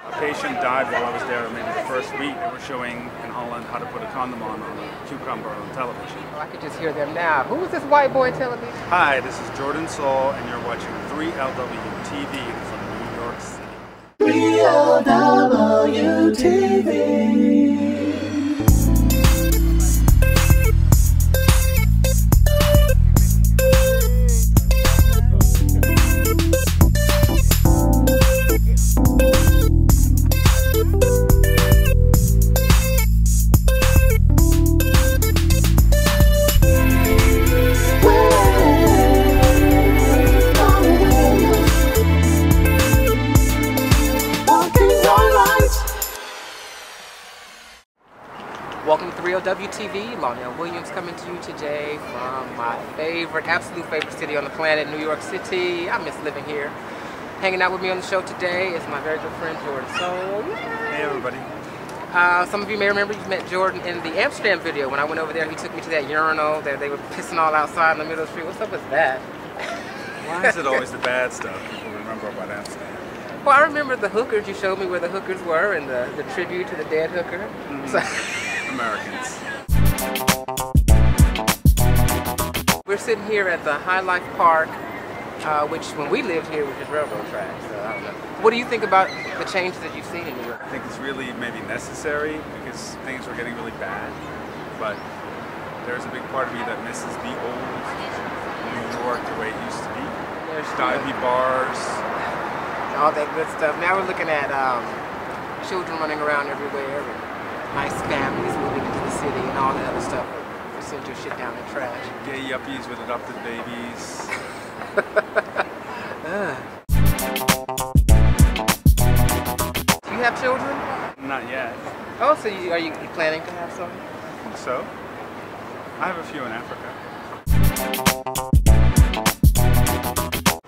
A patient died while I was there, maybe the first week. They were showing in Holland how to put a condom on a cucumber on television. Oh, I could just hear them now. Who is this white boy telling me? Hi, this is Jordan Sowle, and you're watching 3LW TV from New York City. 3LW TV. Welcome to 3LW TV. Lonnell Williams coming to you today from my absolute favorite city on the planet, New York City. I miss living here. Hanging out with me on the show today is my very good friend, Jordan Sowle. Hey everybody. Some of you may remember you met Jordan in the Amsterdam video. When I went over there, he took me to that urinal that they were pissing all outside in the middle of the street. What's up with that? Why is it always the bad stuff people remember about Amsterdam? Well, I remember the hookers. You showed me where the hookers were and the tribute to the dead hooker. Mm-hmm. So Americans. We're sitting here at the High Life Park, which when we lived here was just railroad tracks. So I don't know. What do you think about the changes that you've seen in New York? I think it's really maybe necessary because things were getting really bad. But there's a big part of me that misses the old New York the way it used to be. There's divey bars. All that good stuff. Now we're looking at children running around everywhere. And nice families moving into the city and all that other stuff. You send your shit down in trash. Gay yuppies with adopted babies. Do you have children? Not yet. Oh, so are you planning to have some? I think so. I have a few in Africa.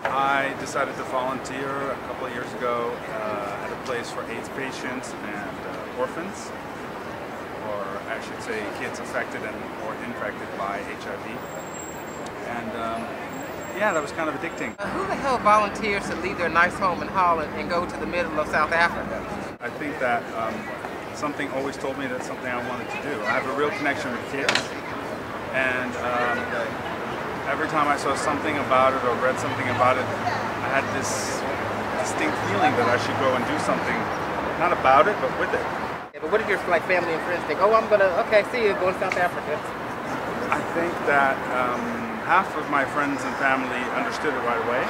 I decided to volunteer a couple of years ago at a place for AIDS patients and orphans. Or I should say kids affected or infected by HIV. And yeah, that was kind of addicting. Who the hell volunteers to leave their nice home in Holland and go to the middle of South Africa? I think that something always told me that's something I wanted to do. I have a real connection with kids. And every time I saw something about it or read something about it, I had this distinct feeling that I should go and do something, not about it, but with it. But what did your family and friends think? Oh, okay, see you, going to South Africa. I think that half of my friends and family understood it right away,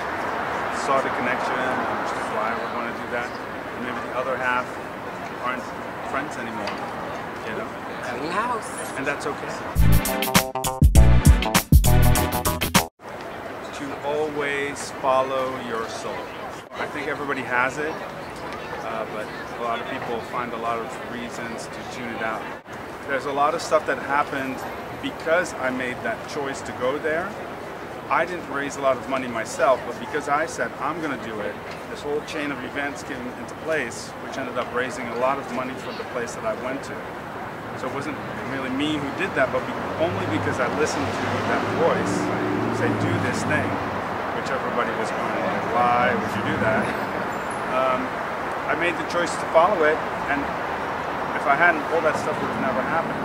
saw the connection, understood why I would want to do that, and maybe the other half aren't friends anymore, you know? Clean house. And that's okay. To always follow your soul. I think everybody has it. But a lot of people find a lot of reasons to tune it out. There's a lot of stuff that happened because I made that choice to go there. I didn't raise a lot of money myself, but because I said I'm going to do it, this whole chain of events came into place, which ended up raising a lot of money for the place that I went to. So it wasn't really me who did that, but only because I listened to that voice say, do this thing, which everybody was going like, why would you do that? I made the choice to follow it, and if I hadn't, all that stuff would have never happened.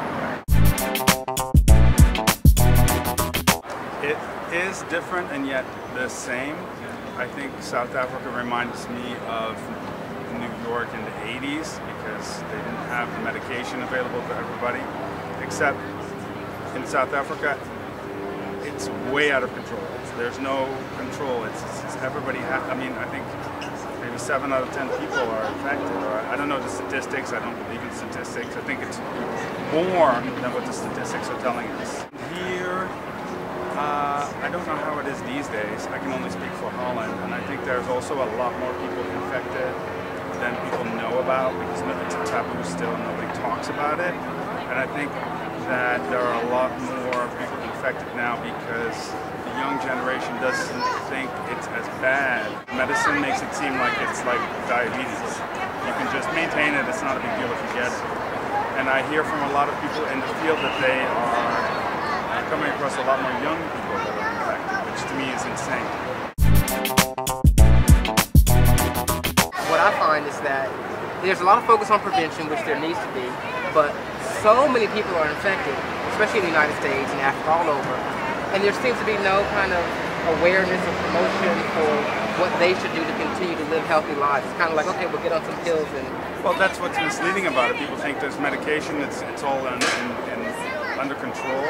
It is different and yet the same. I think South Africa reminds me of New York in the 80s because they didn't have the medication available to everybody, except in South Africa, it's way out of control. There's no control. It's everybody. I mean, I think maybe 7 out of 10 people are infected. Or I don't know the statistics. I don't believe in statistics. I think it's more than what the statistics are telling us. Here, I don't know how it is these days. I can only speak for Holland, and I think there's also a lot more people infected than people know about because it's a taboo still and nobody talks about it. And I think that there are a lot more people infected now because the young generation doesn't think it's as bad. Medicine makes it seem like it's like diabetes. You can just maintain it, it's not a big deal if you get it. And I hear from a lot of people in the field that they are coming across a lot more young people that are infected, which to me is insane. What I find is that there's a lot of focus on prevention, which there needs to be, but so many people are infected, especially in the United States and Africa, all over, and there seems to be no kind of awareness or promotion for what they should do to continue to live healthy lives. It's kind of like, okay, we'll get on some pills and... Well, that's what's misleading about it. People think there's medication, it's all under control,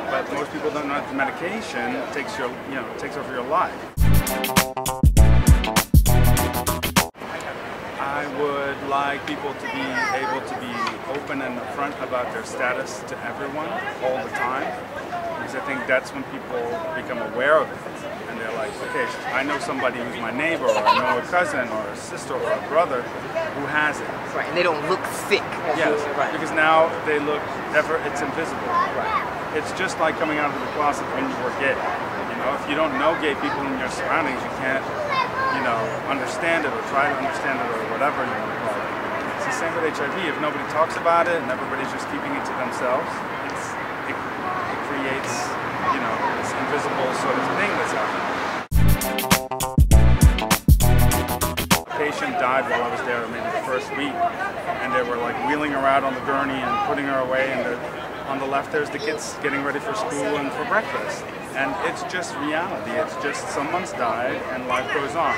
but most people don't know that the medication takes over your life. I would like people to be able to be open and upfront about their status to everyone all the time, because I think that's when people become aware of it. And they're like, okay, I know somebody who's my neighbor, or I know a cousin, or a sister, or a brother who has it. Right, and they don't look sick. Yes, right. Because now they look, it's invisible. Right. It's just like coming out of the closet when you were gay. You know, if you don't know gay people in your surroundings, you can't, understand it or try to understand it or whatever you want to call it. It's the same with HIV. If nobody talks about it and everybody's just keeping it to themselves, it creates, this invisible sort of thing that's happening. A patient died while I was there, maybe the first week, and they were like wheeling her out on the gurney and putting her away, and on the left there's the kids getting ready for school and for breakfast. And it's just reality. It's just someone's died and life goes on.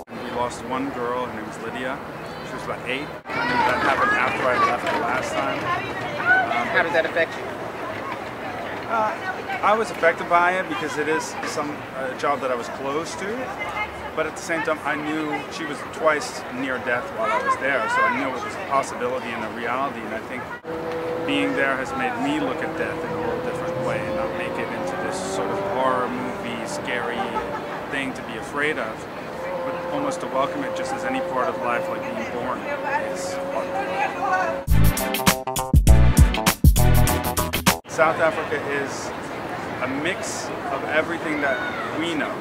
We lost one girl, her name was Lydia. She was about 8. I mean, that happened after I left the last time. How did that affect you? I was affected by it because it is a job that I was close to. But at the same time, I knew she was twice near death while I was there, so I knew it was a possibility and a reality. And I think being there has made me look at death in a whole different way and not make it into this sort of horror movie, scary thing to be afraid of, but almost to welcome it just as any part of life, like being born is part of life. South Africa is a mix of everything that we know.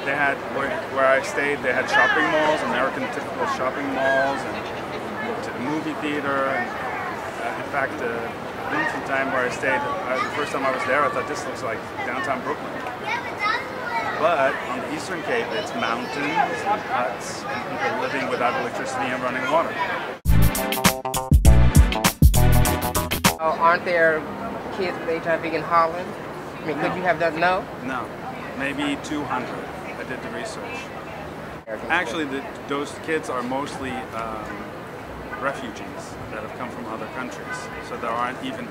They had, where I stayed, they had shopping malls, American typical shopping malls, and to the movie theater. And in fact, the Bloomington time where I stayed, the first time I was there, I thought this looks like downtown Brooklyn. But on the Eastern Cape, it's mountains and huts and people living without electricity and running water. Oh, aren't there kids with HIV in Holland? I mean, could you have done no? No, maybe 200. I did the research. Actually, those kids are mostly refugees that have come from other countries. So there aren't even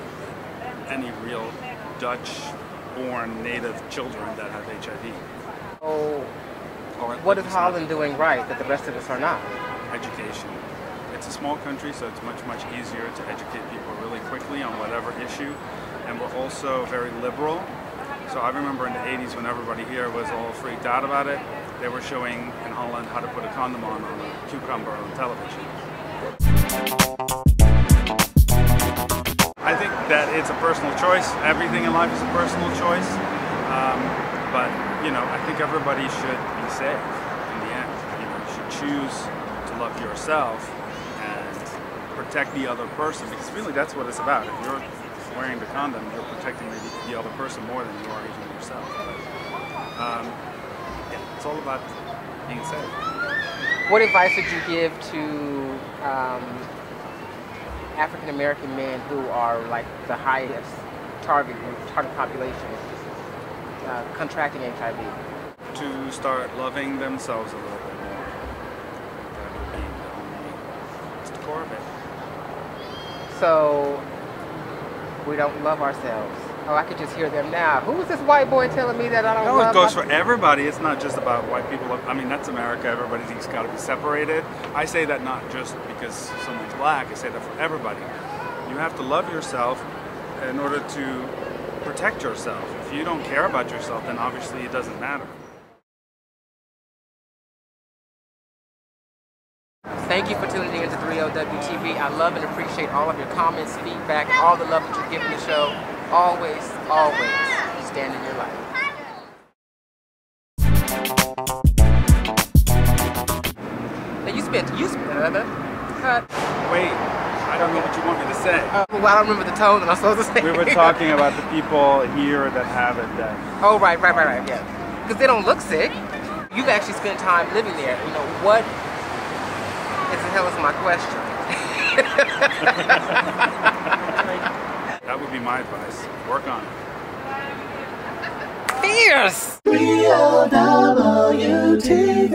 any real Dutch-born native children that have HIV. Oh, what is Holland doing right that the rest of us are not? Education. It's a small country, so it's much, much easier to educate people really quickly on whatever issue. And we're also very liberal. So I remember in the 80s when everybody here was all freaked out about it, they were showing in Holland how to put a condom on a cucumber on television. I think that it's a personal choice. Everything in life is a personal choice. But, I think everybody should be safe in the end. You should choose to love yourself and protect the other person, because really that's what it's about. If you're wearing the condom, you're protecting the other person more than you are even yourself. But, it's all about being safe. What advice would you give to African American men who are like the highest target population contracting HIV? To start loving themselves a little bit more. That would be it's the core of it. So we don't love ourselves. Oh, I could just hear them now. Who is this white boy telling me that I don't love myself? No, it goes for everybody. It's not just about white people. I mean, that's America. Everybody's got to be separated. I say that not just because someone's black. I say that for everybody. You have to love yourself in order to protect yourself. If you don't care about yourself, then obviously it doesn't matter. Thank you for tuning in to 3LWTV. I love and appreciate all of your comments, feedback, and all the love that you're giving the show. Always, always stand in your light. Now you spent cut. Wait, I don't know what you want me to say. Well, I don't remember the tone that I'm supposed to say. We were talking about the people here that have it. Oh, right, yeah. Because they don't look sick. You've actually spent time living there. You know, what is the hell is my question? That would be my advice. Work on it. Fierce! Real WTV.